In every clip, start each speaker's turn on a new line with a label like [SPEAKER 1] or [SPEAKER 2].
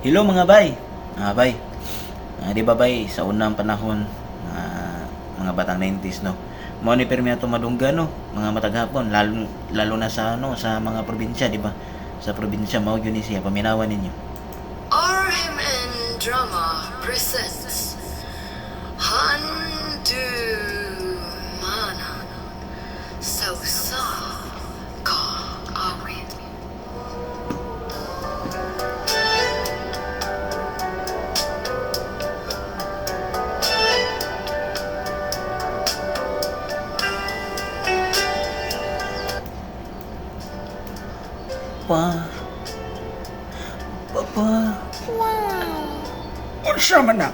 [SPEAKER 1] Hello mga bay. Bay. Di ba bay sa unang panahon mga batang 90s no. Mao ni permi ato madungga no, mga mataghapon lalo na sa sa mga probinsya, di ba? Sa probinsya mao gyud ni siya paminawan ninyo.
[SPEAKER 2] RMN Drama presents Handu Mana Sausa Ka Awit.
[SPEAKER 1] Papa.
[SPEAKER 3] Unsa man na?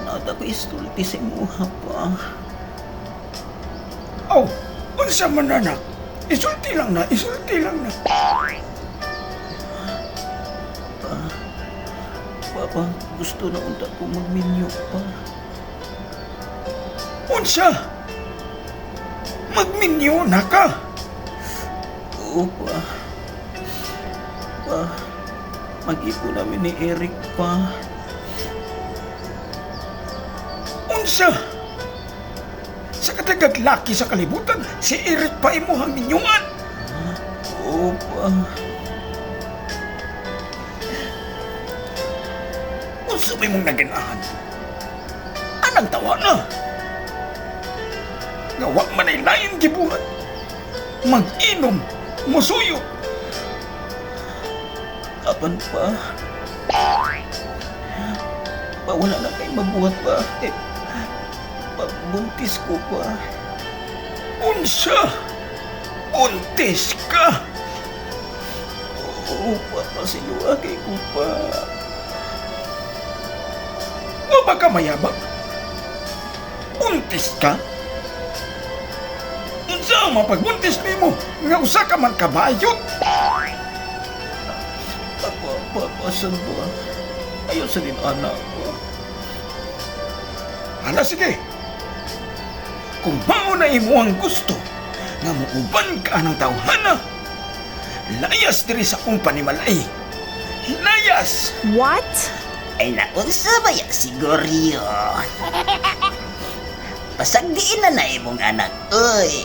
[SPEAKER 1] Naata ko istulti sa imuha pa.
[SPEAKER 3] Oh, unsa man na? Isulti lang na.
[SPEAKER 1] Papa, gusto na unta ko magminyo pa.
[SPEAKER 3] Unsa? Magminyo na ka?
[SPEAKER 1] Oo pa, mag-ipon namin ni Eric pa.
[SPEAKER 3] Unsa? Sa kadagat laki sa kalibutan, si Eric pa imuhang minyuan.
[SPEAKER 1] Oo pa.
[SPEAKER 3] Unsa may mong naganahan? Anang tawa na? Ngawa man ay lain gibuhat. Mag-inom, musuyo.
[SPEAKER 1] Apan pa. Wala na kayo mabuhat pa. Pagbuntis ko pa.
[SPEAKER 3] Unsa? Buntis ka?
[SPEAKER 1] Oo pa, pasiluagay ko pa.
[SPEAKER 3] O baka mayabang? Buntis ka? Unsa ang mapagbuntis nimo nga usa ka man kabayot?
[SPEAKER 1] Asan ba? Ayaw sa din anak ko.
[SPEAKER 3] Hala sige. Kung mao na imo ang gusto nga muuban ka ng tawhana, layas diri sa akong panimalay. Layas!
[SPEAKER 4] What?
[SPEAKER 5] Ay naunsa ba ya siguryo? Pasagdiin na imong anak, oy.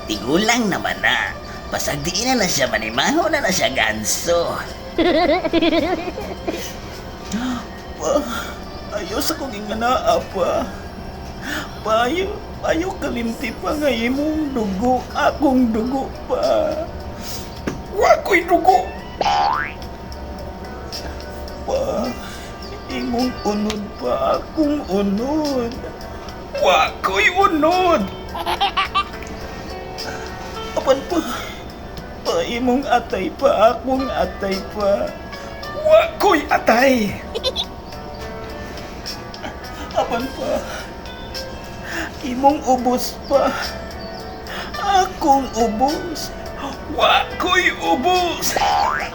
[SPEAKER 5] Tigulang naman na. Pasagdiin na siya manimaho na siya ganso.
[SPEAKER 1] Pa, ayaw sa kong inganaa pa. Ayaw kalimti pa nga imong dugo, akong dugo pa.
[SPEAKER 3] Wa ko'y dugo.
[SPEAKER 1] Pa, imong unod pa, akong unod.
[SPEAKER 3] Wa ko'y unod.
[SPEAKER 1] Apan pa, imong atay pa, akong atay pa.
[SPEAKER 3] Wa ko'y atay.
[SPEAKER 1] Apan pa, imong ubos pa, akong ubos.
[SPEAKER 3] Wa ko'y ubos.
[SPEAKER 4] Ah!